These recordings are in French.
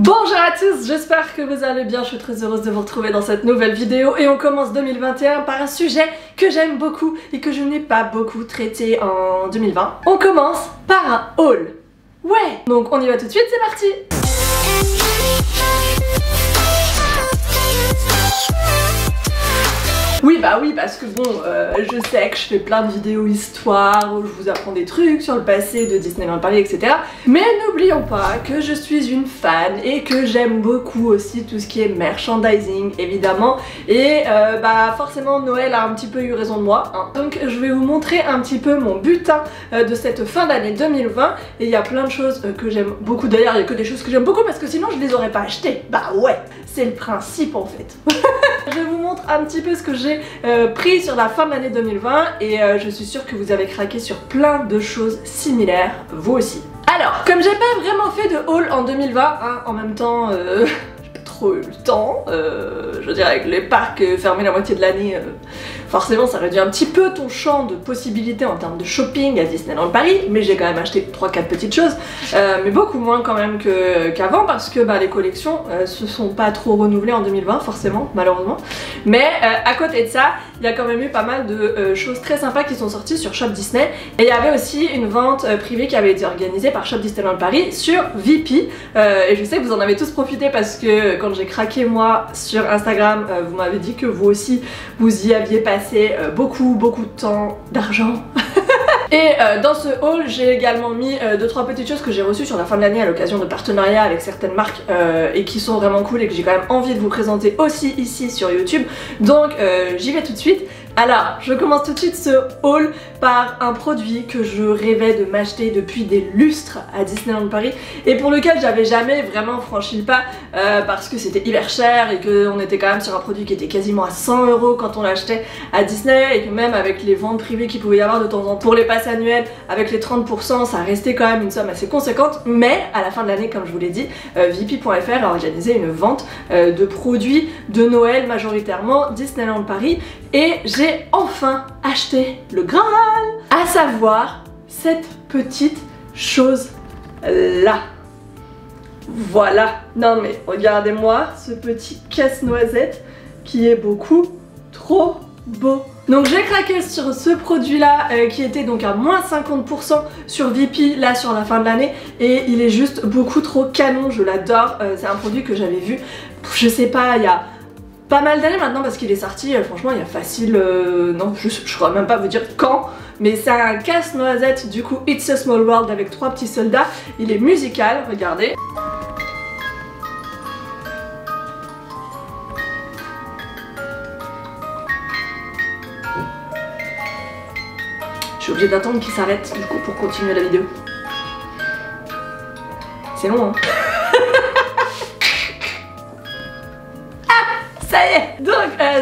Bonjour à tous, j'espère que vous allez bien, je suis très heureuse de vous retrouver dans cette nouvelle vidéo et on commence 2021 par un sujet que j'aime beaucoup et que je n'ai pas beaucoup traité en 2020. On commence par un haul. Ouais, donc on y va tout de suite, c'est parti. Oui, parce que bon, je sais que je fais plein de vidéos histoire où je vous apprends des trucs sur le passé de Disneyland Paris, etc. Mais n'oublions pas que je suis une fan et que j'aime beaucoup aussi tout ce qui est merchandising, évidemment. Et forcément, Noël a un petit peu eu raison de moi. Hein. Donc je vais vous montrer un petit peu mon butin de cette fin d'année 2020. Et il y a plein de choses que j'aime beaucoup. D'ailleurs, il y a que des choses que j'aime beaucoup parce que sinon je les aurais pas achetées. Bah ouais, c'est le principe en fait. Je vous montre un petit peu ce que j'ai pris sur la fin de l'année 2020 et je suis sûre que vous avez craqué sur plein de choses similaires, vous aussi. Alors, comme j'ai pas vraiment fait de haul en 2020, hein, en même temps, j'ai pas trop eu le temps, je veux dire avec les parcs fermés la moitié de l'année, forcément ça réduit un petit peu ton champ de possibilités en termes de shopping à Disneyland Paris, mais j'ai quand même acheté 3-4 petites choses, mais beaucoup moins quand même qu'avant parce que les collections se sont pas trop renouvelées en 2020 forcément, malheureusement. Mais à côté de ça, il y a quand même eu pas mal de choses très sympas qui sont sorties sur Shop Disney et il y avait aussi une vente privée qui avait été organisée par Shop Disneyland Paris sur VP et je sais que vous en avez tous profité parce que quand j'ai craqué moi sur Instagram, vous m'avez dit que vous aussi vous y aviez passé beaucoup de temps, d'argent. Et dans ce haul, j'ai également mis 2-3 petites choses que j'ai reçues sur la fin de l'année à l'occasion de partenariats avec certaines marques et qui sont vraiment cool et que j'ai quand même envie de vous présenter aussi ici sur YouTube. Donc j'y vais tout de suite. Alors, je commence tout de suite ce haul par un produit que je rêvais de m'acheter depuis des lustres à Disneyland Paris et pour lequel j'avais jamais vraiment franchi le pas parce que c'était hyper cher et qu'on était quand même sur un produit qui était quasiment à 100 € quand on l'achetait à Disney et que même avec les ventes privées qu'il pouvait y avoir de temps en temps pour les passes annuelles, avec les 30%, ça restait quand même une somme assez conséquente. Mais à la fin de l'année, comme je vous l'ai dit, VP.fr a organisé une vente de produits de Noël majoritairement Disneyland Paris et j'ai enfin acheté le Graal, à savoir cette petite chose là. Voilà, non mais regardez-moi ce petit casse-noisette qui est beaucoup trop beau. Donc j'ai craqué sur ce produit là qui était donc à moins 50% sur VP là sur la fin de l'année et il est juste beaucoup trop canon, je l'adore. C'est un produit que j'avais vu, je sais pas, il y a pas mal d'années maintenant parce qu'il est sorti, franchement il y a facile, non je crois même pas vous dire quand, mais c'est un casse-noisette du coup It's a Small World avec 3 petits soldats, il est musical, regardez. Je suis obligée d'attendre qu'il s'arrête du coup pour continuer la vidéo. C'est long hein. Ça y est. Donc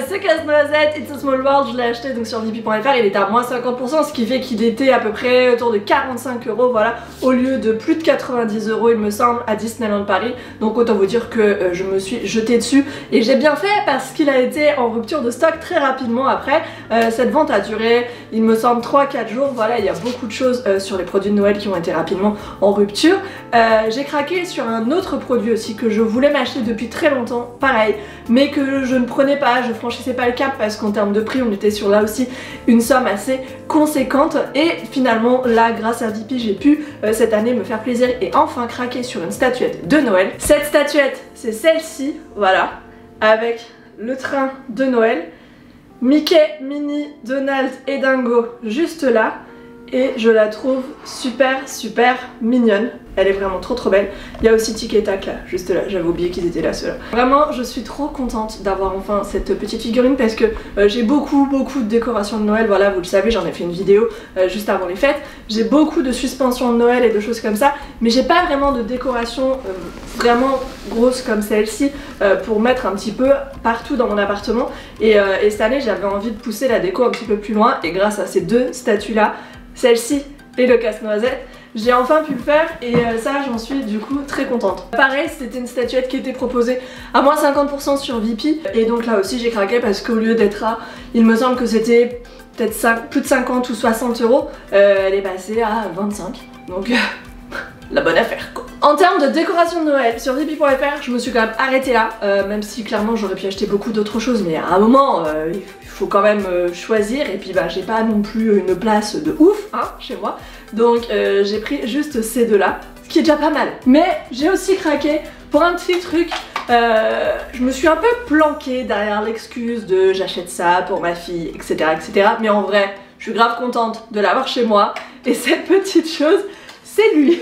ce casse-noisette It's a Small World, je l'ai acheté donc sur VP.fr, il était à moins 50%, ce qui fait qu'il était à peu près autour de 45 €, voilà, au lieu de plus de 90 € il me semble à Disneyland Paris. Donc autant vous dire que je me suis jetée dessus et j'ai bien fait parce qu'il a été en rupture de stock très rapidement après. Cette vente a duré il me semble 3-4 jours, voilà, il y a beaucoup de choses sur les produits de Noël qui ont été rapidement en rupture. J'ai craqué sur un autre produit aussi que je voulais m'acheter depuis très longtemps, pareil, mais que je ne prenais pas, je franchissais pas le cap parce qu'en termes de prix on était sur là aussi une somme assez conséquente et finalement là grâce à VP j'ai pu cette année me faire plaisir et enfin craquer sur une statuette de Noël. Cette statuette c'est celle-ci, voilà, avec le train de Noël, Mickey, Minnie, Donald et Dingo juste là et je la trouve super mignonne. Elle est vraiment trop belle. Il y a aussi Tic et Tac là, juste là, j'avais oublié qu'ils étaient là ceux-là. Vraiment je suis trop contente d'avoir enfin cette petite figurine parce que j'ai beaucoup de décorations de Noël, voilà vous le savez, j'en ai fait une vidéo juste avant les fêtes. J'ai beaucoup de suspensions de Noël et de choses comme ça, mais j'ai pas vraiment de décoration vraiment grosse comme celle-ci pour mettre un petit peu partout dans mon appartement et cette année j'avais envie de pousser la déco un petit peu plus loin et grâce à ces deux statues là, celle-ci et le casse-noisette, j'ai enfin pu le faire et ça j'en suis du coup très contente. Pareil, c'était une statuette qui était proposée à moins 50% sur VP et donc là aussi j'ai craqué parce qu'au lieu d'être à, il me semble que c'était peut-être plus de 50 ou 60 €, elle est passée à 25, donc la bonne affaire quoi. En termes de décoration de Noël, sur Vipy.fr, je me suis quand même arrêtée là, même si clairement j'aurais pu acheter beaucoup d'autres choses, mais à un moment, il faut quand même choisir, et puis bah j'ai pas non plus une place de ouf, hein, chez moi, donc j'ai pris juste ces deux-là, ce qui est déjà pas mal. Mais j'ai aussi craqué pour un petit truc, je me suis un peu planquée derrière l'excuse de j'achète ça pour ma fille, etc., etc., mais en vrai, je suis grave contente de l'avoir chez moi, et cette petite chose, c'est lui.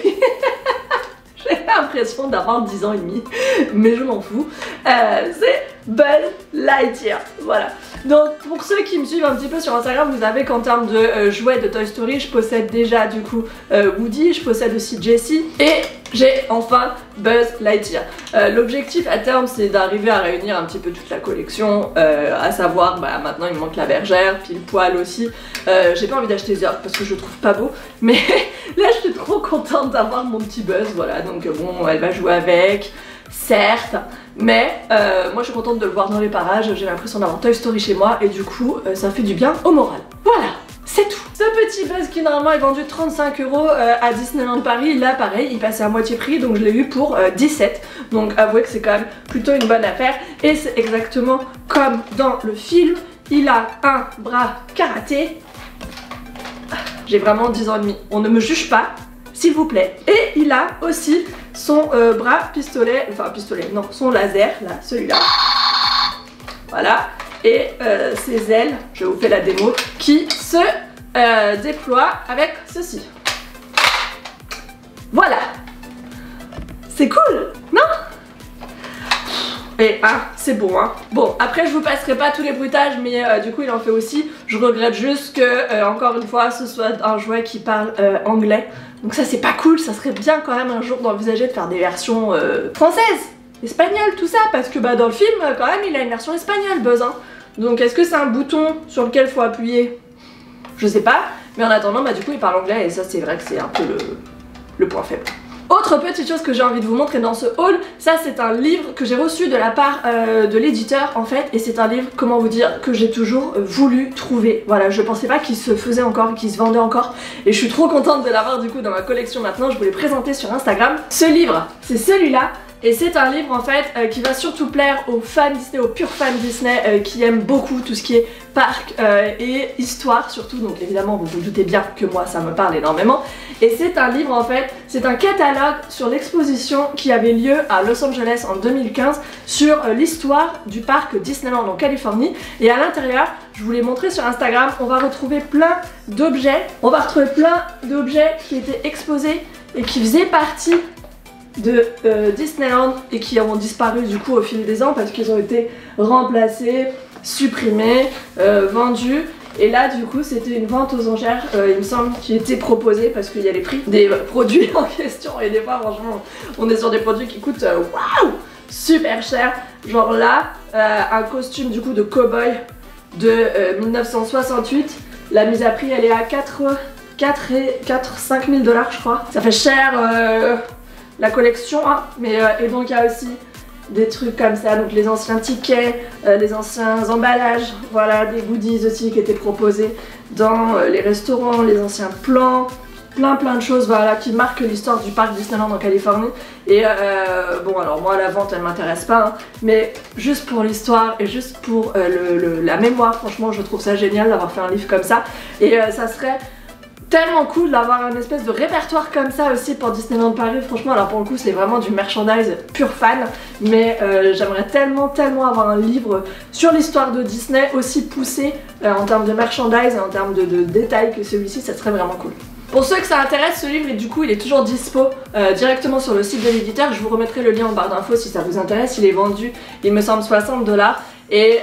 J'ai l'impression d'avoir 10 ans et demi, mais je m'en fous. C'est Buzz Lightyear, voilà. Donc pour ceux qui me suivent un petit peu sur Instagram, vous savez qu'en termes de jouets de Toy Story, je possède déjà du coup Woody, je possède aussi Jessie, et j'ai enfin Buzz Lightyear. L'objectif à terme, c'est d'arriver à réunir un petit peu toute la collection, à savoir, bah maintenant il me manque la bergère, puis le poil aussi. J'ai pas envie d'acheter Zork parce que je le trouve pas beau, mais là je suis trop contente d'avoir mon petit Buzz, voilà, donc bon, elle va jouer avec, certes, mais moi je suis contente de le voir dans les parages, j'ai l'impression d'avoir Toy Story chez moi, et du coup ça fait du bien au moral. Voilà, c'est tout. Ce petit Buzz qui normalement est vendu 35 € à Disneyland Paris, là pareil, il passait à moitié prix, donc je l'ai eu pour 17, donc avouez que c'est quand même plutôt une bonne affaire, et c'est exactement comme dans le film, il a un bras karaté. J'ai vraiment 10 ans et demi, on ne me juge pas, s'il vous plaît. Et il a aussi son bras pistolet, enfin pistolet, non, son laser, là, celui-là. Voilà, et ses ailes, je vous fais la démo, qui se déploient avec ceci. Voilà. C'est cool, non? Et c'est bon, hein. Bon, après je vous passerai pas tous les bruitages, mais du coup il en fait aussi. Je regrette juste que, encore une fois, ce soit un jouet qui parle anglais. Donc ça c'est pas cool, ça serait bien quand même un jour d'envisager de faire des versions françaises, espagnoles, tout ça, parce que bah dans le film, quand même, il a une version espagnole, Buzz, hein. Donc est-ce que c'est un bouton sur lequel faut appuyer? Je sais pas, mais en attendant, bah du coup il parle anglais, et ça c'est vrai que c'est un peu le point faible. Autre petite chose que j'ai envie de vous montrer dans ce haul, ça c'est un livre que j'ai reçu de la part de l'éditeur en fait, et c'est un livre, comment vous dire, que j'ai toujours voulu trouver. Voilà, je pensais pas qu'il se faisait encore, qu'il se vendait encore, et je suis trop contente de l'avoir du coup dans ma collection maintenant. Je vous l'ai présenté sur Instagram. Ce livre, c'est celui-là. Et c'est un livre en fait qui va surtout plaire aux fans Disney, aux purs fans Disney qui aiment beaucoup tout ce qui est parc et histoire surtout, donc évidemment vous vous doutez bien que moi ça me parle énormément. Et c'est un livre en fait, c'est un catalogue sur l'exposition qui avait lieu à Los Angeles en 2015 sur l'histoire du parc Disneyland en Californie. Et à l'intérieur, je vous l'ai montré sur Instagram, on va retrouver plein d'objets, qui étaient exposés et qui faisaient partie de Disneyland et qui ont disparu du coup au fil des ans parce qu'ils ont été remplacés, supprimés, vendus. Et là du coup c'était une vente aux enchères, il me semble, qui était proposée parce qu'il y a les prix des produits en question, et des fois franchement on est sur des produits qui coûtent waouh, super cher. Genre là, un costume du coup de cow-boy de 1968, la mise à prix elle est à 5 000 $ je crois. Ça fait cher la collection, hein, mais et donc il y a aussi des trucs comme ça, donc les anciens tickets, les anciens emballages, voilà, des goodies aussi qui étaient proposés dans les restaurants, les anciens plans, plein de choses, voilà, qui marquent l'histoire du parc Disneyland en Californie. Et bon, alors moi la vente elle m'intéresse pas, hein, mais juste pour l'histoire et juste pour la mémoire, franchement je trouve ça génial d'avoir fait un livre comme ça. Et ça serait tellement cool d'avoir un espèce de répertoire comme ça aussi pour Disneyland Paris. Franchement, alors pour le coup c'est vraiment du merchandise pur fan, mais j'aimerais tellement avoir un livre sur l'histoire de Disney aussi poussé en termes de merchandise et en termes de détails que celui-ci, ça serait vraiment cool. Pour ceux que ça intéresse, ce livre, et du coup il est toujours dispo directement sur le site de l'éditeur. Je vous remettrai le lien en barre d'infos si ça vous intéresse. Il est vendu, il me semble, 60 $, et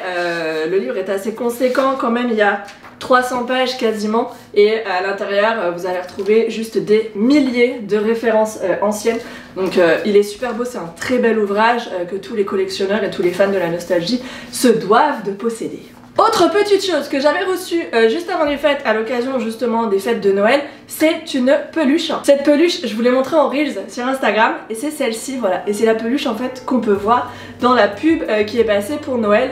le livre est assez conséquent quand même. Il y a 300 pages quasiment, et à l'intérieur vous allez retrouver juste des milliers de références anciennes. Donc il est super beau, c'est un très bel ouvrage que tous les collectionneurs et tous les fans de la nostalgie se doivent de posséder. Autre petite chose que j'avais reçue juste avant les fêtes, à l'occasion justement des fêtes de Noël, c'est une peluche. Cette peluche, je vous l'ai montrée en Reels sur Instagram et c'est celle-ci, voilà. Et c'est la peluche en fait qu'on peut voir dans la pub qui est passée pour Noël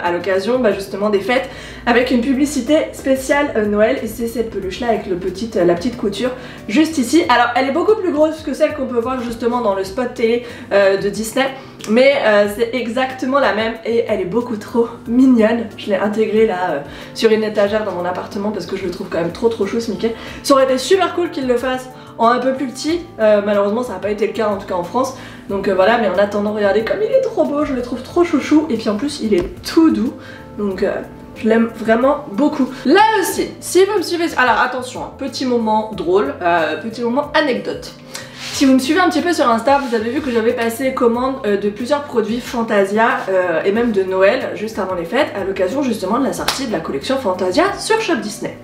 à l'occasion justement des fêtes avec une publicité spéciale Noël et c'est cette peluche là avec la petite couture juste ici. Alors elle est beaucoup plus grosse que celle qu'on peut voir justement dans le spot télé de Disney. Mais c'est exactement la même et elle est beaucoup trop mignonne. Je l'ai intégrée là sur une étagère dans mon appartement parce que je le trouve quand même trop chou ce Mickey. Ça aurait été super cool qu'il le fasse en un peu plus petit. Malheureusement ça n'a pas été le cas en tout cas en France. Donc voilà, mais en attendant regardez comme il est trop beau, je le trouve trop chouchou. Et puis en plus il est tout doux. Donc je l'aime vraiment beaucoup. Là aussi, si vous me suivez... Alors attention, petit moment drôle, petit moment anecdote. Si vous me suivez un petit peu sur Insta, vous avez vu que j'avais passé commande de plusieurs produits Fantasia et même de Noël juste avant les fêtes à l'occasion justement de la sortie de la collection Fantasia sur Shop Disney.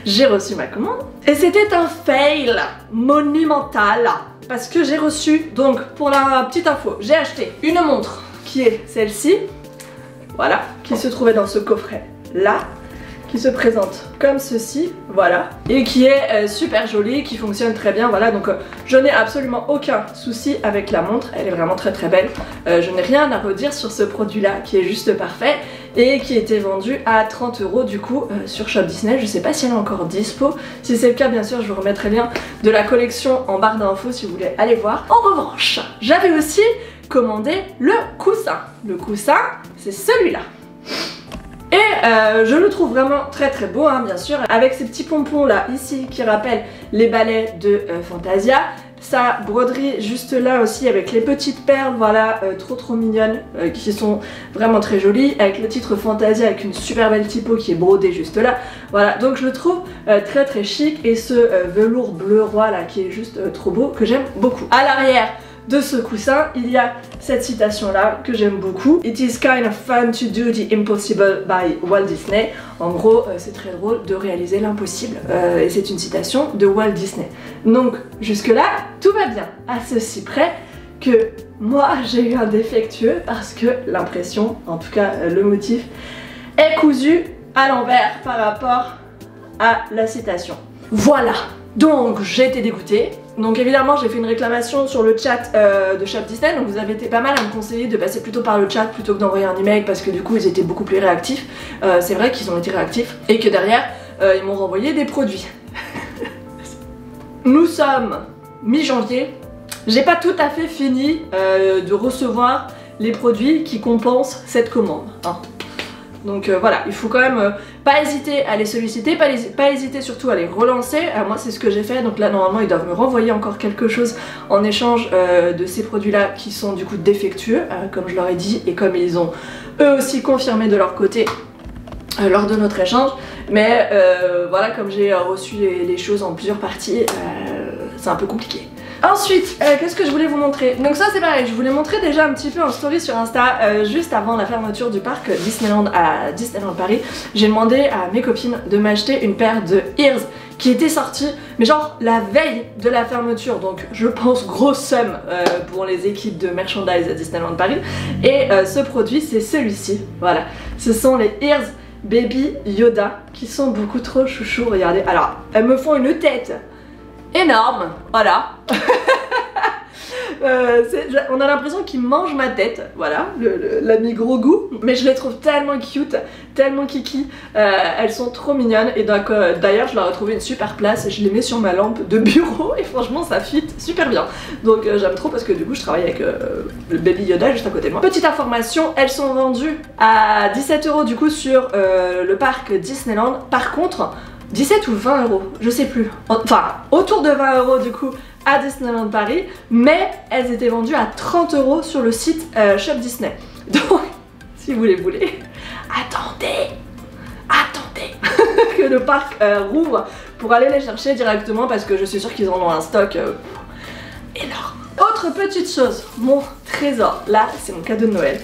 J'ai reçu ma commande et c'était un fail monumental parce que j'ai reçu, donc pour la petite info, j'ai acheté une montre qui est celle-ci, voilà, qui se trouvait dans ce coffret là, qui se présente comme ceci, voilà, et qui est super jolie, qui fonctionne très bien, voilà, donc je n'ai absolument aucun souci avec la montre, elle est vraiment très belle, je n'ai rien à redire sur ce produit là qui est juste parfait et qui était vendu à 30 € du coup sur Shop Disney. Je sais pas si elle est encore dispo, si c'est le cas bien sûr je vous remettrai le lien de la collection en barre d'infos si vous voulez aller voir. En revanche, j'avais aussi commandé le coussin c'est celui-là. Et je le trouve vraiment très beau hein, bien sûr, avec ces petits pompons là ici qui rappellent les balais de Fantasia, sa broderie juste là aussi avec les petites perles, voilà, trop mignonnes, qui sont vraiment très jolies, avec le titre Fantasia avec une super belle typo qui est brodée juste là, voilà, donc je le trouve très chic et ce velours bleu roi là qui est juste trop beau, que j'aime beaucoup. À l'arrière de ce coussin, il y a cette citation là que j'aime beaucoup. It is kind of fun to do the impossible by Walt Disney. En gros, c'est très drôle de réaliser l'impossible. Et c'est une citation de Walt Disney. Donc jusque là, tout va bien. À ceci près que moi j'ai eu un défectueux parce que l'impression, en tout cas le motif, est cousu à l'envers par rapport à la citation. Voilà. Donc j'ai été dégoûtée. Donc évidemment j'ai fait une réclamation sur le chat de Shop Disney, donc vous avez été pas mal à me conseiller de passer plutôt par le chat plutôt que d'envoyer un email parce que du coup ils étaient beaucoup plus réactifs. C'est vrai qu'ils ont été réactifs et que derrière ils m'ont renvoyé des produits. Nous sommes mi-janvier, j'ai pas tout à fait fini de recevoir les produits qui compensent cette commande. Hein. Donc voilà, il faut quand même pas hésiter à les solliciter, pas hésiter surtout à les relancer. Moi c'est ce que j'ai fait, donc là normalement ils doivent me renvoyer encore quelque chose en échange de ces produits là qui sont du coup défectueux, comme je leur ai dit et comme ils ont eux aussi confirmé de leur côté lors de notre échange. Mais voilà, comme j'ai reçu les choses en plusieurs parties, c'est un peu compliqué. Ensuite, qu'est-ce que je voulais vous montrer? Donc ça c'est pareil, je vous l'ai montré déjà un petit peu en story sur Insta juste avant la fermeture du parc Disneyland à Disneyland Paris. J'ai demandé à mes copines de m'acheter une paire de Ears qui était sortie, mais genre la veille de la fermeture, donc je pense grosse somme pour les équipes de merchandise à Disneyland Paris. Et ce produit c'est celui-ci, voilà, ce sont les Ears Baby Yoda qui sont beaucoup trop chouchous, regardez. Alors elles me font une tête énorme, voilà. On a l'impression qu'ils mangent ma tête, voilà, l'ami gros goût, mais je les trouve tellement cute, tellement kiki, elles sont trop mignonnes et donc d'ailleurs je leur ai trouvé une super place, je les mets sur ma lampe de bureau et franchement ça fit super bien, donc j'aime trop parce que du coup je travaille avec le Baby Yoda juste à côté de moi. Petite information, elles sont vendues à 17 € du coup sur le parc Disneyland, par contre 17 ou 20 €, je sais plus, enfin autour de 20 € du coup à Disneyland Paris, mais elles étaient vendues à 30 € sur le site Shop Disney. Donc si vous les voulez, attendez que le parc rouvre pour aller les chercher directement parce que je suis sûre qu'ils en ont un stock énorme. Autre petite chose, mon trésor, là c'est mon cadeau de Noël,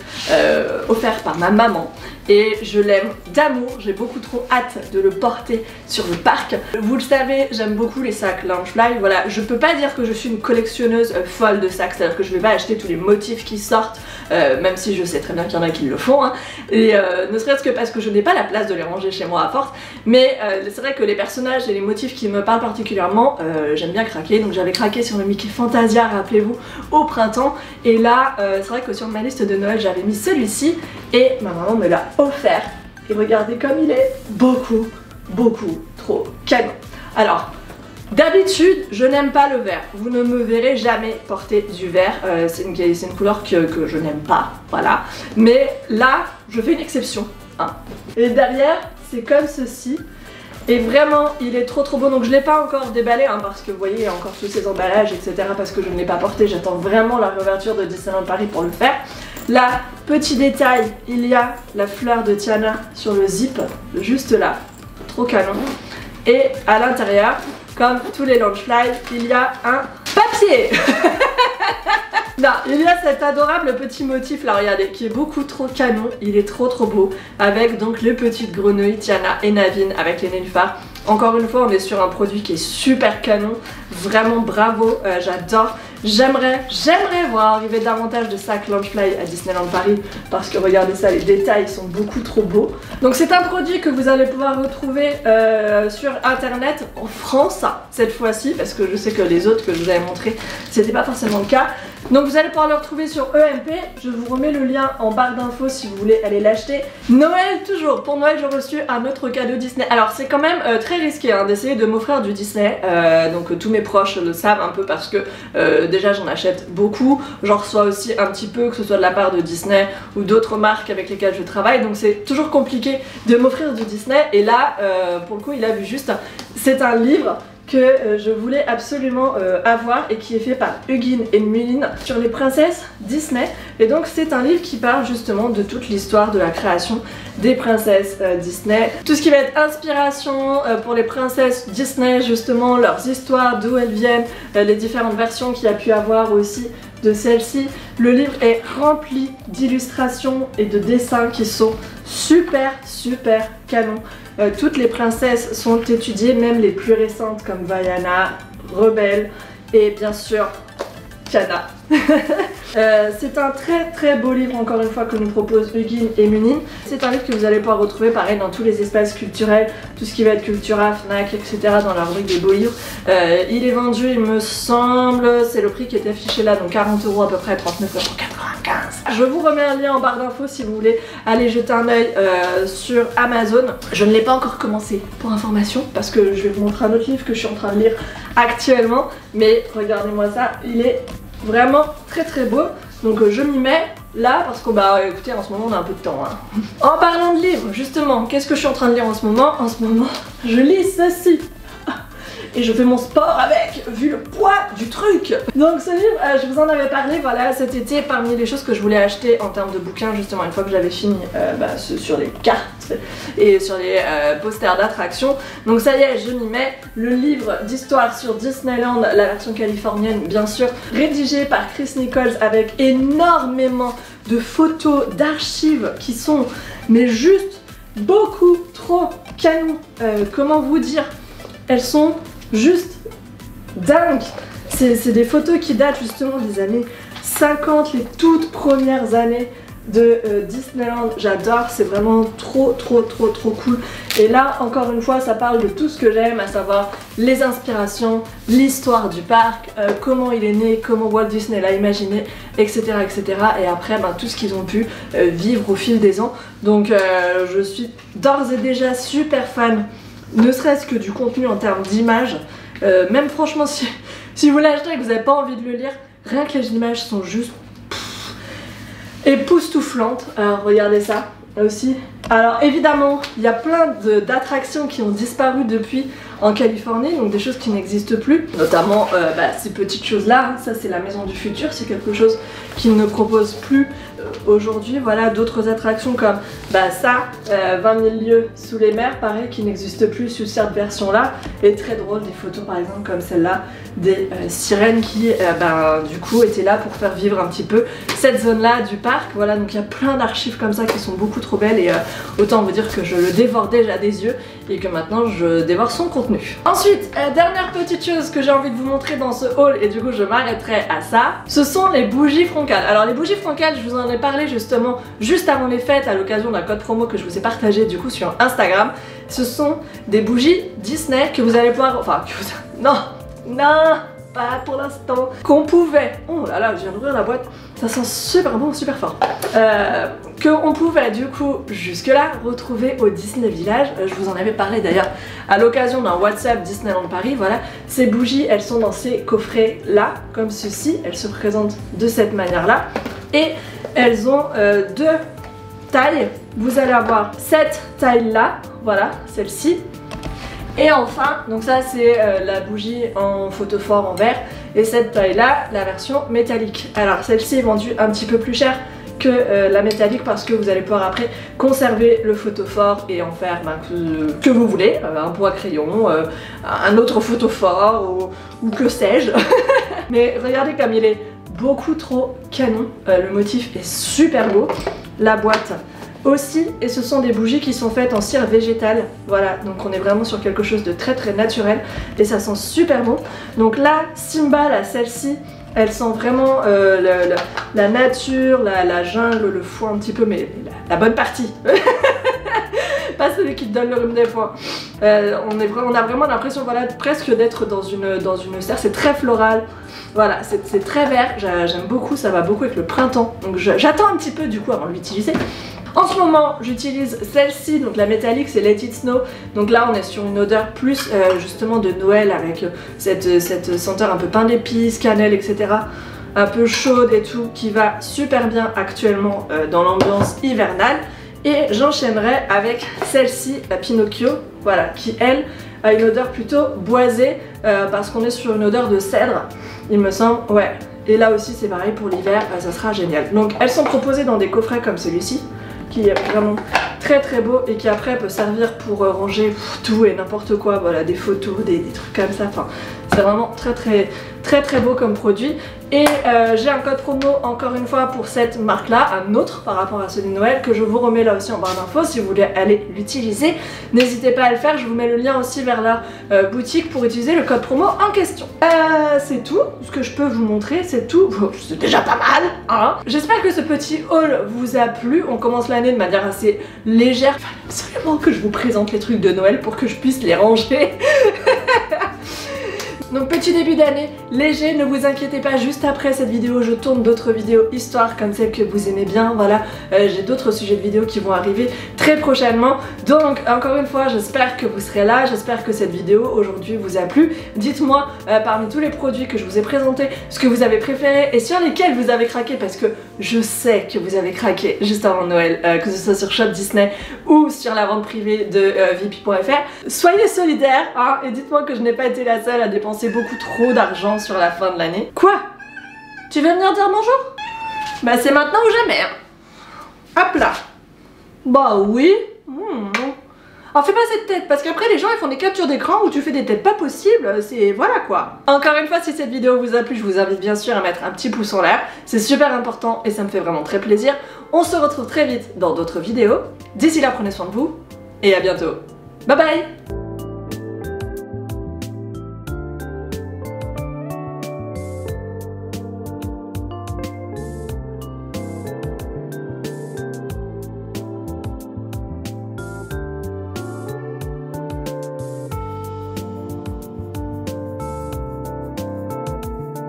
offert par ma maman. Et je l'aime d'amour, j'ai beaucoup trop hâte de le porter sur le parc. Vous le savez, j'aime beaucoup les sacs Loungefly, voilà, je peux pas dire que je suis une collectionneuse folle de sacs, c'est-à-dire que je vais pas acheter tous les motifs qui sortent, même si je sais très bien qu'il y en a qui le font, hein. Et ne serait-ce que parce que je n'ai pas la place de les ranger chez moi à force, mais c'est vrai que les personnages et les motifs qui me parlent particulièrement, j'aime bien craquer, donc j'avais craqué sur le Mickey Fantasia, rappelez-vous, au printemps, et là, c'est vrai que sur ma liste de Noël, j'avais mis celui-ci, et ma maman me l'a offert, et regardez comme il est beaucoup trop canon. Alors, d'habitude, je n'aime pas le vert, vous ne me verrez jamais porter du vert, c'est une couleur que je n'aime pas, voilà, mais là, je fais une exception, hein. Et derrière, c'est comme ceci. Et vraiment, il est trop beau, donc je ne l'ai pas encore déballé, hein, parce que vous voyez, il y a encore tous ces emballages, etc. parce que je ne l'ai pas porté, j'attends vraiment la réouverture de Disneyland Paris pour le faire. Là, petit détail, il y a la fleur de Tiana sur le zip, juste là, trop canon. Et à l'intérieur, comme tous les Loungefly, il y a un papier. Non, il y a cet adorable petit motif là, regardez, qui est beaucoup trop canon, il est trop beau, avec donc les petites grenouilles Tiana et Naveen avec les nénuphars. Encore une fois, on est sur un produit qui est super canon, vraiment bravo, j'adore. J'aimerais voir arriver davantage de sacs Loungefly à Disneyland Paris, parce que regardez ça, les détails sont beaucoup trop beaux. Donc c'est un produit que vous allez pouvoir retrouver sur internet en France cette fois-ci, parce que je sais que les autres que je vous avais montré, c'était pas forcément le cas. Donc vous allez pouvoir le retrouver sur EMP, je vous remets le lien en barre d'infos si vous voulez aller l'acheter. Noël toujours, pour Noël j'ai reçu un autre cadeau Disney. Alors c'est quand même très risqué hein, d'essayer de m'offrir du Disney, donc tous mes proches le savent un peu parce que déjà j'en achète beaucoup, j'en reçois aussi un petit peu, que ce soit de la part de Disney ou d'autres marques avec lesquelles je travaille, donc c'est toujours compliqué de m'offrir du Disney. Et là pour le coup il a vu juste, c'est un livre que je voulais absolument avoir et qui est fait par Hugin et Mullin sur les princesses Disney. Et donc c'est un livre qui parle justement de toute l'histoire de la création des princesses Disney. Tout ce qui va être inspiration pour les princesses Disney, justement leurs histoires, d'où elles viennent, les différentes versions qu'il y a pu avoir aussi de celle-ci. Le livre est rempli d'illustrations et de dessins qui sont super canons. Toutes les princesses sont étudiées, même les plus récentes comme Vaiana, Rebelle et bien sûr Tiana. C'est un très beau livre encore une fois que nous propose Hugin et Mullin. C'est un livre que vous allez pouvoir retrouver pareil dans tous les espaces culturels, tout ce qui va être Cultura, Fnac, etc. dans la rubrique des beaux livres. Il est vendu, il me semble, c'est le prix qui est affiché là, donc 40 € à peu près, 39,95 €. Je vous remets un lien en barre d'infos si vous voulez aller jeter un œil sur Amazon. Je ne l'ai pas encore commencé pour information parce que je vais vous montrer un autre livre que je suis en train de lire actuellement, mais regardez-moi ça, il est vraiment très beau, donc je m'y mets là parce que bah écoutez en ce moment on a un peu de temps hein. En parlant de livres justement, qu'est-ce que je suis en train de lire en ce moment? En ce moment je lis ceci et je fais mon sport avec, vu le poids du truc. Donc ce livre, je vous en avais parlé voilà cet été, parmi les choses que je voulais acheter en termes de bouquins justement une fois que j'avais fini sur les cartes et sur les posters d'attraction. Donc ça y est, je m'y mets, le livre d'histoire sur Disneyland, la version californienne bien sûr, rédigé par Chris Nichols avec énormément de photos, d'archives qui sont mais juste beaucoup trop canon. Comment vous dire, elles sont juste dingues. C'est des photos qui datent justement des années 50, les toutes premières années de Disneyland. J'adore, c'est vraiment trop cool. Et là encore une fois ça parle de tout ce que j'aime, à savoir les inspirations, l'histoire du parc, comment il est né, comment Walt Disney l'a imaginé, etc. Et après tout ce qu'ils ont pu vivre au fil des ans. Donc je suis d'ores et déjà super fan, ne serait-ce que du contenu en termes d'images. Même franchement si vous l'achetez et que vous n'avez pas envie de le lire, rien que les images sont juste époustouflantes. Alors regardez ça aussi. Alors évidemment il y a plein d'attractions qui ont disparu depuis en Californie, donc des choses qui n'existent plus, notamment ces petites choses là, ça c'est la maison du futur, c'est quelque chose qu'ils ne proposent plus aujourd'hui, voilà, d'autres attractions comme ça, 20 000 lieues sous les mers, pareil, qui n'existe plus sous cette version-là. Et très drôle, des photos par exemple comme celle-là, des sirènes qui, du coup, étaient là pour faire vivre un petit peu cette zone-là du parc. Voilà, donc il y a plein d'archives comme ça qui sont beaucoup trop belles et autant vous dire que je le dévore déjà des yeux et que maintenant je dévore son contenu. Ensuite, dernière petite chose que j'ai envie de vous montrer dans ce haul et du coup je m'arrêterai à ça, ce sont les bougies froncales. Alors les bougies froncales, je vous en ai parlé justement juste avant les fêtes à l'occasion d'un code promo que je vous ai partagé du coup sur Instagram. Ce sont des bougies Disney que vous allez pouvoir... Enfin, que vous... Non, pas pour l'instant. Qu'on pouvait... Oh là là, je viens d'ouvrir la boîte. Ça sent super bon, super fort. Qu'on pouvait du coup jusque-là retrouver au Disney Village. Je vous en avais parlé d'ailleurs à l'occasion d'un WhatsApp Disneyland Paris. Voilà, ces bougies, elles sont dans ces coffrets là, comme ceci. Elles se présentent de cette manière-là. Et elles ont deux tailles. Vous allez avoir cette taille-là, voilà, celle-ci. Et enfin, donc ça c'est la bougie en photophore en verre. Et cette taille-là, la version métallique. Alors celle-ci est vendue un petit peu plus cher que la métallique parce que vous allez pouvoir après conserver le photophore et en faire que vous voulez, un bois crayon, un autre photophore ou que sais-je. Mais regardez comme il est beaucoup trop canon, le motif est super beau, la boîte aussi, et ce sont des bougies qui sont faites en cire végétale, voilà, donc on est vraiment sur quelque chose de très très naturel et ça sent super bon. Donc là, Simba, là, celle-ci, elle sent vraiment la nature, la jungle, le foin un petit peu, mais la bonne partie. Pas celui qui te donne le rhume des foins. On a vraiment l'impression, voilà, presque d'être dans une serre. C'est très floral. Voilà, c'est très vert. J'aime beaucoup, ça va beaucoup avec le printemps. Donc j'attends un petit peu du coup avant de l'utiliser. En ce moment, j'utilise celle-ci, donc la métallique, c'est Let It Snow. Donc là, on est sur une odeur plus justement de Noël avec cette senteur un peu pain d'épices, cannelle, etc. Un peu chaude et tout, qui va super bien actuellement dans l'ambiance hivernale. Et j'enchaînerai avec celle-ci, la Pinocchio, voilà, qui elle a une odeur plutôt boisée parce qu'on est sur une odeur de cèdre, il me semble, ouais. Et là aussi c'est pareil pour l'hiver, ça sera génial. Donc elles sont proposées dans des coffrets comme celui-ci, qui est vraiment très très beau et qui après peut servir pour ranger tout et n'importe quoi, voilà, des photos, des trucs comme ça, enfin c'est vraiment très beau comme produit. Et j'ai un code promo encore une fois pour cette marque là, un autre par rapport à celui de Noël que je vous remets là aussi en barre d'infos si vous voulez aller l'utiliser. N'hésitez pas à le faire, je vous mets le lien aussi vers la boutique pour utiliser le code promo en question. C'est tout, ce que je peux vous montrer, c'est tout. C'est déjà pas mal, hein. J'espère que ce petit haul vous a plu. On commence l'année de manière assez légère. Il fallait absolument que je vous présente les trucs de Noël pour que je puisse les ranger. Donc petit début d'année léger, ne vous inquiétez pas, juste après cette vidéo je tourne d'autres vidéos histoire comme celle que vous aimez bien, voilà, j'ai d'autres sujets de vidéos qui vont arriver très prochainement. Donc encore une fois j'espère que vous serez là, j'espère que cette vidéo aujourd'hui vous a plu. Dites-moi parmi tous les produits que je vous ai présentés ce que vous avez préféré et sur lesquels vous avez craqué, parce que je sais que vous avez craqué juste avant Noël, que ce soit sur Shop Disney ou sur la vente privée de vip.fr. Soyez solidaires, hein, et dites-moi que je n'ai pas été la seule à dépenser beaucoup trop d'argent sur la fin de l'année. Quoi? Tu veux venir dire bonjour? Bah c'est maintenant ou jamais, hein. Hop là. Bah oui. Alors fais pas cette tête, parce qu'après les gens ils font des captures d'écran où tu fais des têtes pas possibles, c'est voilà quoi. Encore une fois, si cette vidéo vous a plu, je vous invite bien sûr à mettre un petit pouce en l'air, c'est super important et ça me fait vraiment très plaisir. On se retrouve très vite dans d'autres vidéos. D'ici là, prenez soin de vous et à bientôt. Bye bye.